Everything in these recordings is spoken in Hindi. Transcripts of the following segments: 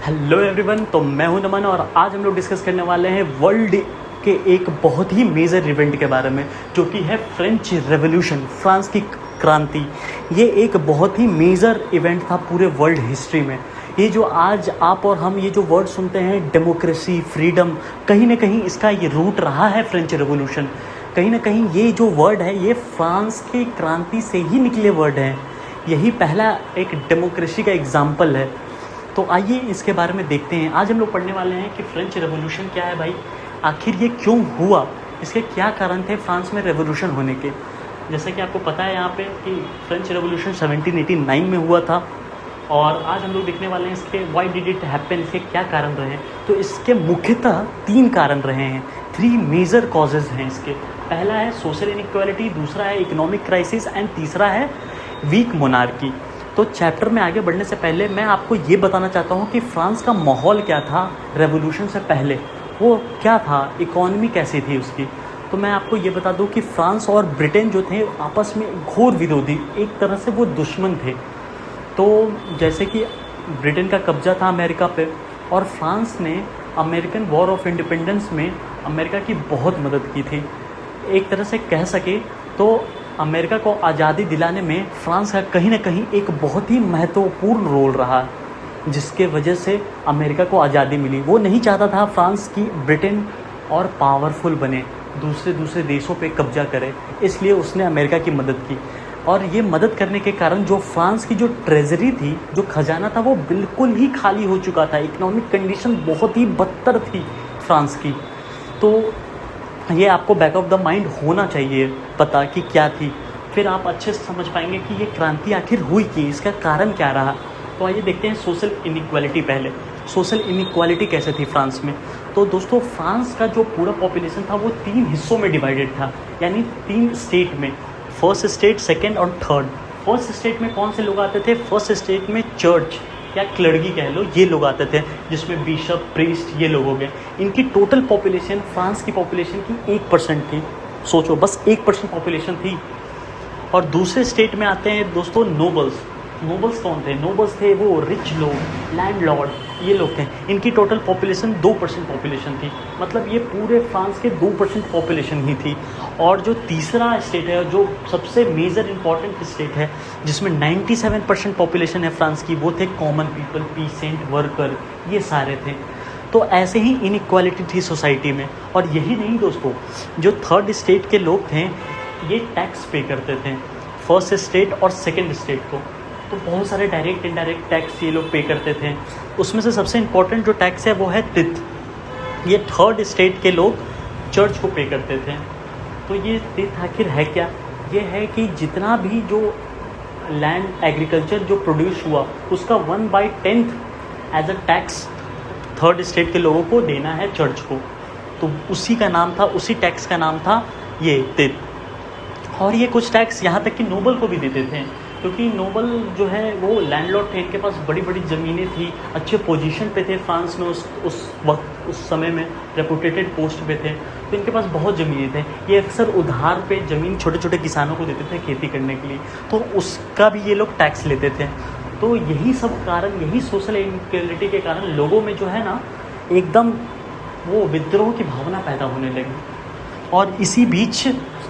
हेलो एवरीवन, तो मैं हूं नमन और आज हम लोग डिस्कस करने वाले हैं वर्ल्ड के एक बहुत ही मेजर इवेंट के बारे में, जो कि है फ्रेंच रेवोल्यूशन, फ्रांस की क्रांति। ये एक बहुत ही मेजर इवेंट था पूरे वर्ल्ड हिस्ट्री में। ये जो आज आप और हम ये जो वर्ड सुनते हैं, डेमोक्रेसी, फ्रीडम, कहीं ना कहीं इसका ये रूट रहा है फ्रेंच रेवोल्यूशन। कहीं ना कहीं ये जो वर्ड है ये फ्रांस की क्रांति से ही निकले वर्ड हैं। यही पहला एक डेमोक्रेसी का एग्जाम्पल है। तो आइए इसके बारे में देखते हैं। आज हम लोग पढ़ने वाले हैं कि फ्रेंच रेवोल्यूशन क्या है भाई, आखिर ये क्यों हुआ, इसके क्या कारण थे फ्रांस में रेवोल्यूशन होने के। जैसे कि आपको पता है यहाँ पे कि फ्रेंच रेवोल्यूशन 1789 में हुआ था, और आज हम लोग देखने वाले हैं इसके व्हाई डिड इट हैपन, इसके क्या कारण रहे। तो इसके मुख्यतः 3 कारण रहे हैं, 3 मेजर कॉजेज़ हैं इसके। पहला है सोशल इनइक्वालिटी, दूसरा है इकोनॉमिक क्राइसिस एंड तीसरा है वीक मोनार्की। तो चैप्टर में आगे बढ़ने से पहले मैं आपको ये बताना चाहता हूँ कि फ्रांस का माहौल क्या था रेवोल्यूशन से पहले, वो क्या था, इकॉनमी कैसी थी उसकी। तो मैं आपको ये बता दूँ कि फ्रांस और ब्रिटेन जो थे आपस में घोर विरोधी, एक तरह से वो दुश्मन थे। तो जैसे कि ब्रिटेन का कब्जा था अमेरिका पे, और फ्रांस ने अमेरिकन वॉर ऑफ इंडिपेंडेंस में अमेरिका की बहुत मदद की थी। एक तरह से कह सके तो अमेरिका को आज़ादी दिलाने में फ्रांस का कहीं ना कहीं एक बहुत ही महत्वपूर्ण रोल रहा, जिसके वजह से अमेरिका को आज़ादी मिली। वो नहीं चाहता था फ्रांस की ब्रिटेन और पावरफुल बने, दूसरे देशों पे कब्जा करे, इसलिए उसने अमेरिका की मदद की। और ये मदद करने के कारण जो फ्रांस की जो ट्रेजरी थी, जो खजाना था, वो बिल्कुल ही खाली हो चुका था। इकोनॉमिक कंडीशन बहुत ही बदतर थी फ्रांस की। तो ये आपको बैक ऑफ द माइंड होना चाहिए पता कि क्या थी, फिर आप अच्छे से समझ पाएंगे कि ये क्रांति आखिर हुई कि इसका कारण क्या रहा। तो आइए देखते हैं सोशल इनइक्वालिटी। पहले सोशल इनइक्वालिटी कैसे थी फ्रांस में। तो दोस्तों, फ्रांस का जो पूरा पॉपुलेशन था वो 3 हिस्सों में डिवाइडेड था, यानी 3 स्टेट में, फर्स्ट स्टेट, सेकेंड और थर्ड। फर्स्ट स्टेट में कौन से लोग आते थे? फर्स्ट स्टेट में चर्च या क्लर्गी कह लो, ये लोग आते थे, जिसमें बिशप, प्रीस्ट, ये लोग हो गए। इनकी टोटल पॉपुलेशन फ्रांस की पॉपुलेशन की 1% थी। सोचो, बस 1% पॉपुलेशन थी। और दूसरे स्टेट में आते हैं दोस्तों नोबल्स। नोबल्स कौन थे? नोबल्स थे वो रिच लोग, लैंडलॉर्ड, ये लोग थे। इनकी टोटल पॉपुलेशन 2% पॉपुलेशन थी। मतलब ये पूरे फ्रांस के 2% पॉपुलेशन ही थी। और जो तीसरा स्टेट है, जो सबसे मेजर इंपॉर्टेंट स्टेट है, जिसमें 97% पॉपुलेशन है फ्रांस की, वो थे कॉमन पीपल, पीसेंट, वर्कर, ये सारे थे। तो ऐसे ही इनइक्वालिटी थी सोसाइटी में। और यही नहीं दोस्तों, जो थर्ड स्टेट के लोग थे ये टैक्स पे करते थे फर्स्ट स्टेट और सेकेंड स्टेट को। तो बहुत सारे डायरेक्ट इनडायरेक्ट टैक्स ये लोग पे करते थे। उसमें से सबसे इम्पोर्टेंट जो टैक्स है वो है तिथ। ये थर्ड स्टेट के लोग चर्च को पे करते थे। तो ये तिथ आखिर है क्या? ये है कि जितना भी जो लैंड एग्रीकल्चर जो प्रोड्यूस हुआ उसका 1/10 as a tax third state के लोगों को देना है चर्च को। तो उसी का नाम था, उसी टैक्स का नाम था ये तिथ। और ये कुछ टैक्स यहाँ तक कि नोबल को भी देते थे, क्योंकि नोबल जो है वो लैंडलॉर्ड थे, इनके पास बड़ी बड़ी ज़मीनें थी, अच्छे पोजीशन पे थे फ्रांस में उस वक्त, उस समय में रेपुटेटेड पोस्ट पे थे। तो इनके पास बहुत ज़मीनें थे। ये अक्सर उधार पे ज़मीन छोटे छोटे किसानों को देते थे खेती करने के लिए, तो उसका भी ये लोग टैक्स लेते थे। तो यही सब कारण, यही सोशल इनइक्वालिटी के कारण लोगों में जो है ना एकदम वो विद्रोह की भावना पैदा होने लगी। और इसी बीच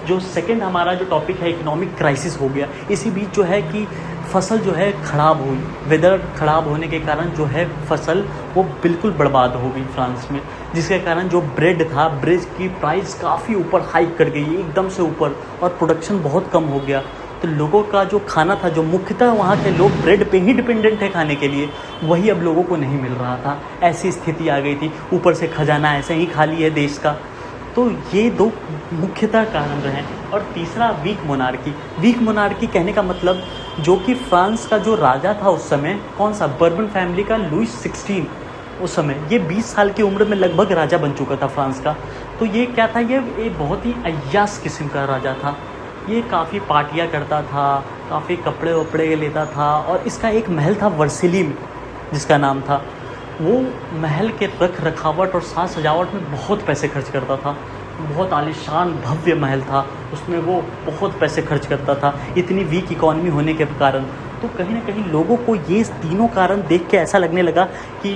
जो सेकंड हमारा जो टॉपिक है इकोनॉमिक क्राइसिस हो गया। इसी बीच जो है कि फसल जो है ख़राब हुई, वेदर ख़राब होने के कारण जो है फसल वो बिल्कुल बर्बाद हो गई फ्रांस में, जिसके कारण जो ब्रेड था, ब्रेड की प्राइस काफ़ी ऊपर हाइक कर गई एकदम से ऊपर, और प्रोडक्शन बहुत कम हो गया। तो लोगों का जो खाना था, जो मुख्यतः वहाँ के लोग ब्रेड पे ही डिपेंडेंट थे खाने के लिए, वही अब लोगों को नहीं मिल रहा था। ऐसी स्थिति आ गई थी। ऊपर से खजाना ऐसे ही खाली है देश का। तो ये 2 मुख्यतः कारण रहे। और तीसरा वीक मोनार्की। वीक मोनार्की कहने का मतलब जो कि फ्रांस का जो राजा था उस समय, कौन सा, बर्बन फैमिली का लुइस 16, उस समय ये 20 साल की उम्र में लगभग राजा बन चुका था फ्रांस का। तो ये क्या था, ये बहुत ही अय्याश किस्म का राजा था। ये काफ़ी पार्टियाँ करता था, काफ़ी कपड़े वपड़े लेता था, और इसका एक महल था वर्सिली में जिसका नाम था। वो महल के रख रखावट और साज सजावट में बहुत पैसे खर्च करता था। बहुत आलीशान भव्य महल था, उसमें वो बहुत पैसे खर्च करता था, इतनी वीक इकॉनमी होने के कारण। तो कहीं ना कहीं लोगों को ये तीनों कारण देख के ऐसा लगने लगा कि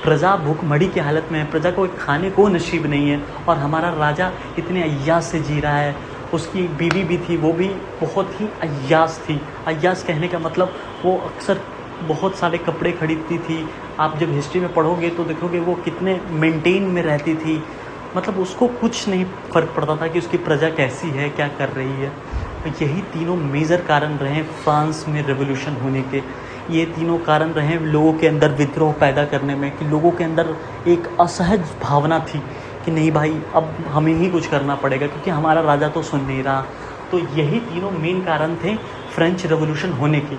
प्रजा भूखमरी की हालत में है, प्रजा को खाने को नसीब नहीं है और हमारा राजा इतने अय्यास से जी रहा है। उसकी एक बीवी भी थी, वो भी बहुत ही अय्यास थी। अय्यास कहने का मतलब वो अक्सर बहुत सारे कपड़े खरीदती थी। आप जब हिस्ट्री में पढ़ोगे तो देखोगे वो कितने मेंटेन में रहती थी, मतलब उसको कुछ नहीं फ़र्क पड़ता था कि उसकी प्रजा कैसी है, क्या कर रही है। तो यही तीनों मेजर कारण रहे फ्रांस में रेवोल्यूशन होने के। ये तीनों कारण रहे लोगों के अंदर विद्रोह पैदा करने में, कि लोगों के अंदर एक असहज भावना थी कि नहीं भाई अब हमें ही कुछ करना पड़ेगा क्योंकि हमारा राजा तो सुन नहीं रहा। तो यही तीनों मेन कारण थे फ्रेंच रेवोल्यूशन होने के।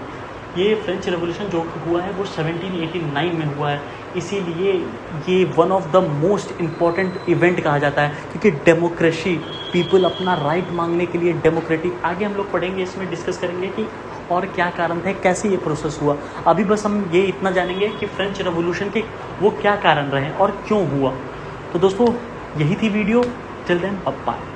ये फ्रेंच रेवोल्यूशन जो हुआ है वो 1789 में हुआ है, इसीलिए ये one of the most important event कहा जाता है क्योंकि डेमोक्रेसी, पीपल अपना राइट मांगने के लिए डेमोक्रेटिक। आगे हम लोग पढ़ेंगे, इसमें डिस्कस करेंगे कि और क्या कारण थे, कैसे ये प्रोसेस हुआ। अभी बस हम ये इतना जानेंगे कि फ्रेंच रेवोल्यूशन के वो क्या कारण रहे और क्यों हुआ। तो दोस्तों यही थी वीडियो, टिल देन बाय।